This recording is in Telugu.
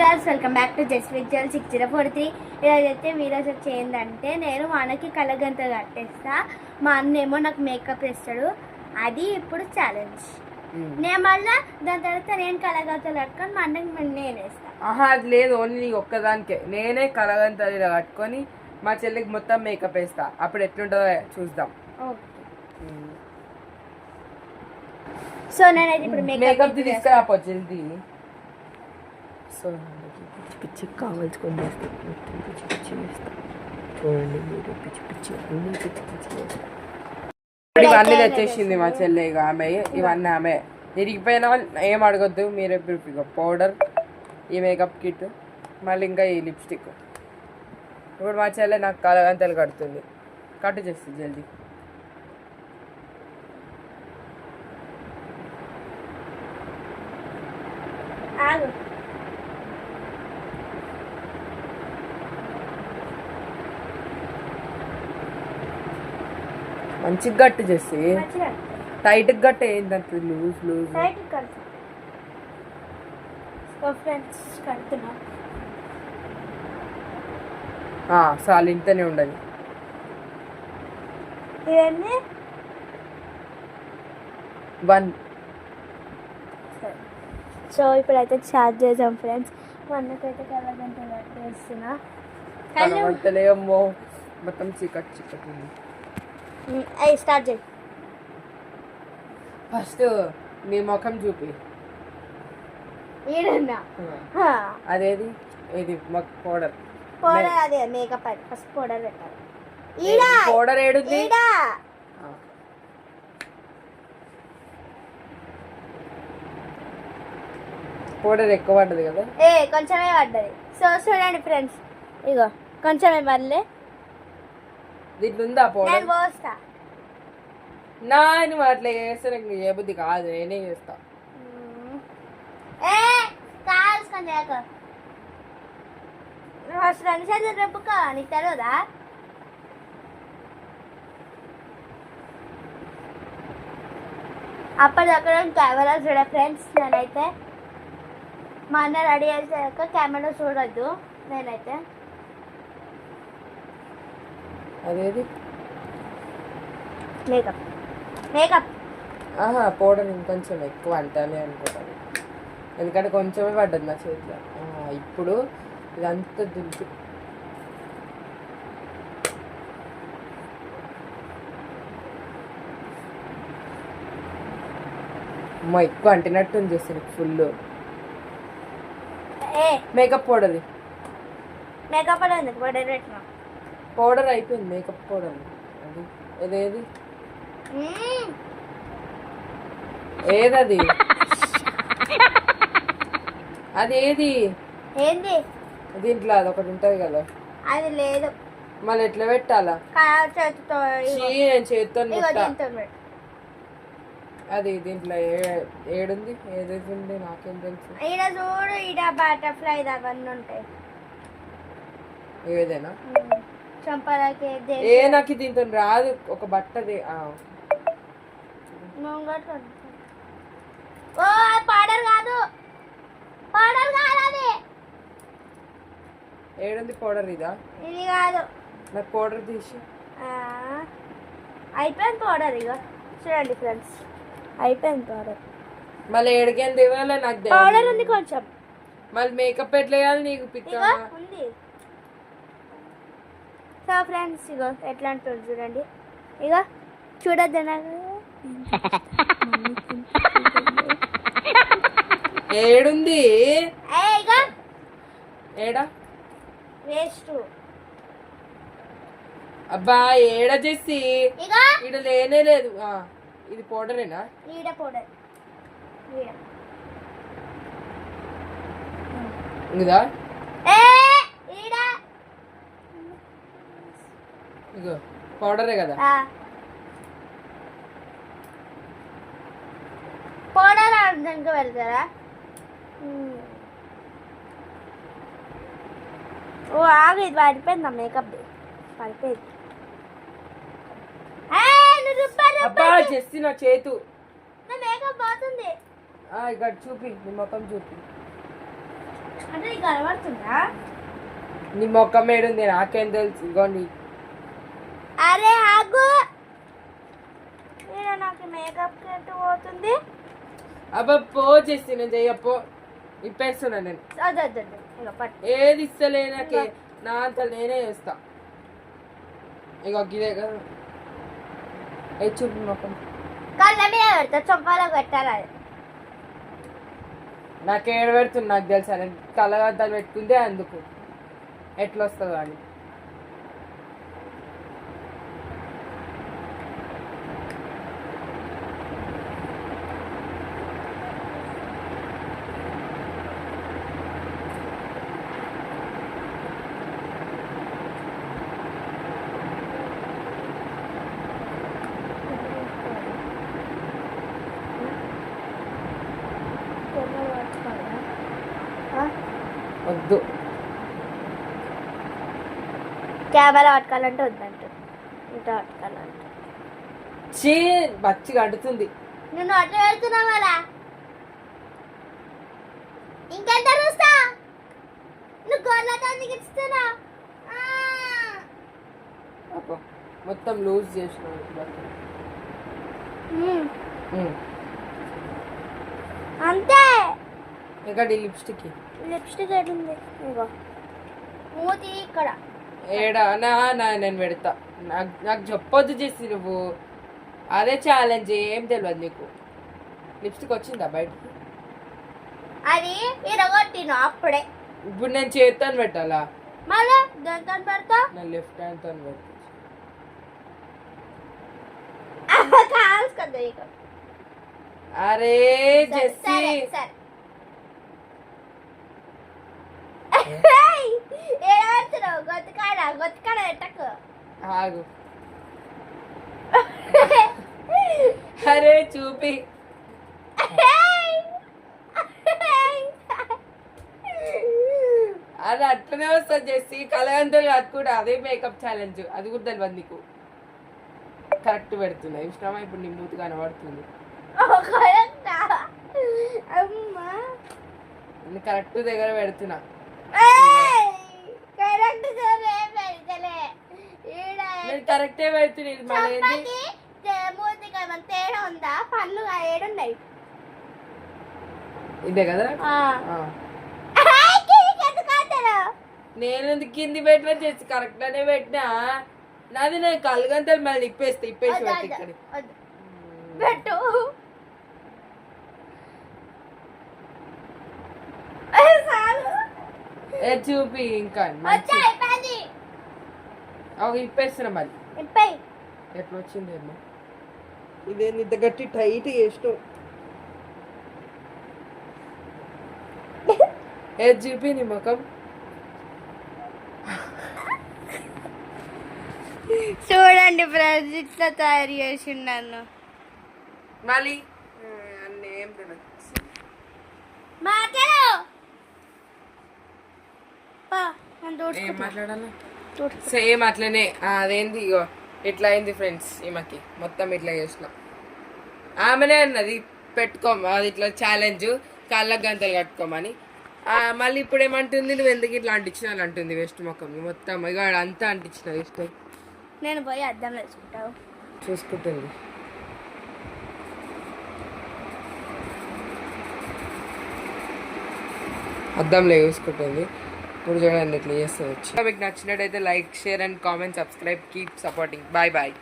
Guys welcome back to just visual 6043. ఈరోజైతే వీడియోస్ వచ్చి ఏంటంటే నేను మా అన్నకి కళ్ళగంత కట్టేస్తా, మా అన్నేమో నాకు మేకప్ వేస్తాడు. అది ఇప్పుడు ఛాలెంజ్. నేను మళ్ళీ దాని తర్వాత నేను కళ్ళగంతలు కట్టుకొని మా అన్నకి నేను వేస్తా. అది లేదు, ఓన్లీ నీకు ఒక్కదానికే. నేనే కళ్ళగంతలు కట్టుకొని మా చెల్లికి మొత్తం మేకప్ వేస్తా. అప్పుడు ఎట్లుంటుందో చూద్దాం. సో నేనైతే ఇప్పుడు మేకప్ తీసుకురాపో జల్దీ. సో పిచ్చి పిచ్చి కావాల్సుకొని చేస్తాం, పిచ్చి పిచ్చి వేస్తాం. చూడండి మీరు, పిచ్చి పిచ్చి అన్ని పిచ్చి పిచ్చి వేస్తాం. ఇవన్నీ తెచ్చేసింది మా చెల్లె. ఇక ఆమె ఇవన్నీ ఆమె తిరిగిపోయినా ఏం అడగొద్దు. మీరే ఇక పౌడర్, ఈ మేకప్ కిట్, మళ్ళీ ఇంకా ఈ లిప్స్టిక్. ఇప్పుడు మా చెల్లె నాకు కళ్ళగంతలు కడుతుంది. కట్టు చేస్తుంది జల్దీ. మంచిగా గట్టు చేసి టైట్ గట్ట ఏంటంటే లూజ్ లూజ్ చాలు, ఇంతనే ఉండాలి. సో ఇప్పుడైతే చార్జ్ చేద్దాం ఫ్రెండ్స్. వన్నకైతే కళ్ళగంతలు కట్టేస్తున్నా. కళ్ళగంతలేమో మొత్తం చీకటి చీకటి ఉంది. స్టార్ట్ చేయి. ఫస్ట్ నీ ముఖం చూపి. అదేది ఇది పౌడర్ పౌడర్, అదే మేకప్. అది ఫస్ట్ పౌడర్ పెట్టాలి. పౌడర్ ఏడుంది? పౌడర్ ఎక్కువ పడ్డది కదా, కొంచెమే పడ్డది. సో చూడండి ఫ్రెండ్స్, ఇగో కొంచెమే పడలే. దీంట్లో ఉందా పౌడర్? పోస్తా. నా నువ్వు అట్లా చేస్తే నాకు ఏ బుద్ధి కాదు, నేనే చేస్తా. రేపుక నీకు తెలియదా? అప్పటిదక్కడ కెమెరా చూడ ఫ్రెండ్స్. నేనైతే మా అన్న రెడీ చేసాక కెమెరా చూడొద్దు. నేనైతే అదేది మేకప్ మేకప్ పౌడర్ ఇంకొంచెం ఎక్కువ అంటానే అనుకుంటాను, ఎందుకంటే కొంచెమే పడ్డది నా చేతిలో. ఇప్పుడు ఇదంతా దుద్దు. అమ్మ ఎక్కువ అంటినట్టు చేస్తాను full. Makeup powder, makeup powder పెట్టినా. పౌడర్ అయిపోయింది, మేకప్ పౌడర్. అది ఏదేది ఏదది అదేది ఏంది? దీంట్లో అది ఒకటి ఉంటది కదా, అది లేదు. మళ్ళీ ఎట్లా పెట్టాలా? నేను చేతితో అది దీంట్లో ఏడుంది? ఏదైతే ఉంది నాకేం తెలుసు. ఈడ చూడు, ఈడ బటర్ఫ్లై అవన్నీ ఉంటాయి. ఏదైనా చంపలకి నాకు దీంతో రాదు. ఒక బట్టది పౌడర్ కాదు, పౌడర్ కాదు అది. ఏడుంది పౌడర్? ఇదా? ఇది కాదు. నాకు పౌడర్ తీసి అయిపోయింది పౌడర్. ఇక చూడండి ఫ్రెండ్స్, అయిపోయింది పౌడర్. మళ్ళీ ఏడికేంది ఇవ్వాలి? నాకు పౌడర్ ఉంది కొంచెం. మళ్ళీ మేకప్ ఎట్లా వేయాలి నీకు? పిక్ ఉంది. సో ఫ్రెండ్స్ ఇగో ఎట్లా అంటుంది చూడండి. ఇక చూడద్దు నాకు. ఏడుంది? ఏడా వేస్ట్. అబ్బా ఏడ చేసి ఈడ లేనే లేదు. ఇది పౌడరేనా? ఈడ పౌడర్ ఇదా? ఇగో పౌడరే కదా. పౌడర్ అర్థంగా వెళ్తారా? ఓ ఆగు, ఇది పడిపోయిందా? మేకప్ పడిపోయింది. చేసి నా చేతు మేకప్ పోతుంది. ఇక్కడ చూపి, నీ మొత్తం చూపి. అంటే నీకు కనబడుతుందా? నీ మొక్కం ఏడుంది నాకేం తెలుసు. ఇగోండి అరే ఆగు, నాకు మేకప్ ఎటు పోతుంది? అబ్బా పో చేసి నేను చెయ్యపో ఇప్పేస్తున్నా నేను. ఇక పట్టు. ఏది ఇస్తలే నాకే, నా అంత నేనే చేస్తా. ఇక ఇదే కదా ఏ చూపు మొక్కం కళ్ళ మీద పెడతా, చొప్పాలో పెట్టాలి. అది నాకు ఏడు పెడుతుంది నాకు తెలుసా. నేను కళ్ళగద్దాలు పెట్టుకుందే అందుకు ఎట్లా వస్తుందో అని. వద్దు కెమెరా పట్టుకోవాలంటే వద్దంట, ఇంకా పట్టుకోవాలంటే చీ బచ్చి కడుతుంది. నువ్వు అట్లా పెడుతున్నావు కదా, ఇంకెంత చూస్తా? నువ్వు గొర్రెలతో ఇస్తున్నా మొత్తం లూజ్ చేసినావు. అంతే. ఇంకా లిప్స్టిక్ లిప్స్టిక్ ఏడుంది? ఇంకో మూతి ఇక్కడ ఏడా నేను పెడతా. నాకు చెప్పొద్దు చేసి నువ్వు. అదే ఛాలెంజ్, ఏం తెలియదు నీకు. లిప్స్టిక్ వచ్చిందా బయటకి? అది ఇరగొట్టిన అప్పుడే. ఇప్పుడు నేను చేతితో పెట్టాలా? మళ్ళీ దాంతో పెడతా. నేను లెఫ్ట్ హ్యాండ్ తో పెడతా. కాల్చుకోద్దు ఇక. అరే జెస్సీ ఏడుతున్నావు? గొత్తికాడ పెట్టకు. ఆగు. అరే చూపి. అది అట్లనే వస్తుంది చేసి కలగంతలు కట్టుకుంటా. అదే మేకప్ ఛాలెంజ్. అది కూడా తెలియదు నీకు. కరెక్ట్ పెడుతున్నా ఇష్టమా? ఇప్పుడు నీ మూతి కనబడుతుంది. కరెక్ట్ దగ్గర పెడుతున్నా. నేను కరెక్టే పెడుతున్నా. తేడా ఉందా? పళ్ళు ఏడున్నాయి ఇదే కదా. నేను ఎందుకు కింది పెట్టినా చేసి కరెక్ట్ అనే పెట్టినా. నాది నేను కలగంతలు మళ్ళీ ఇప్పేసి పెట్టి ఇక్కడ పెట్టు. చూపి ఇంకా ఇప్పేస్తున్నా మళ్ళీ. ఎట్లా వచ్చింది ఏమో. ఇదే ఇంత గట్టి టైట్ చేస్తూ ఏది చూపి నీ ముఖం. చూడండి ఫ్రెండ్స్, ఇట్లా తయారు చేసిండను. మళ్ళీ అన్నీ ఏం తినచ్చు. ఏం మాట్లాడాలి? సేమ్ అట్లనే అదేంది ఇగో ఇట్లా అయింది ఫ్రెండ్స్. ఈమెకి మొత్తం ఇట్లా చేసిన. ఆమెనే అన్నది పెట్టుకో, అది ఇట్లా ఛాలెంజ్ కాళ్ళకు గంతలు కట్టుకోమని. మళ్ళీ ఇప్పుడు ఏమంటుంది, నువ్వు ఎందుకు ఇట్లా అంటించిన అని అంటుంది. వెస్ట్ మొక్కం మొత్తం ఇక అంతా అంటించిన వెస్ట్. నేను పోయి అద్దం వేసుకుంటావు. చూసుకుంటుంది. అద్దంలో చూసుకుంటుంది. ఇప్పుడు చూడండి ఎట్లా చేస్తుంది. మీకు నచ్చినట్టయితే like, share and comment, subscribe, keep supporting. Bye bye.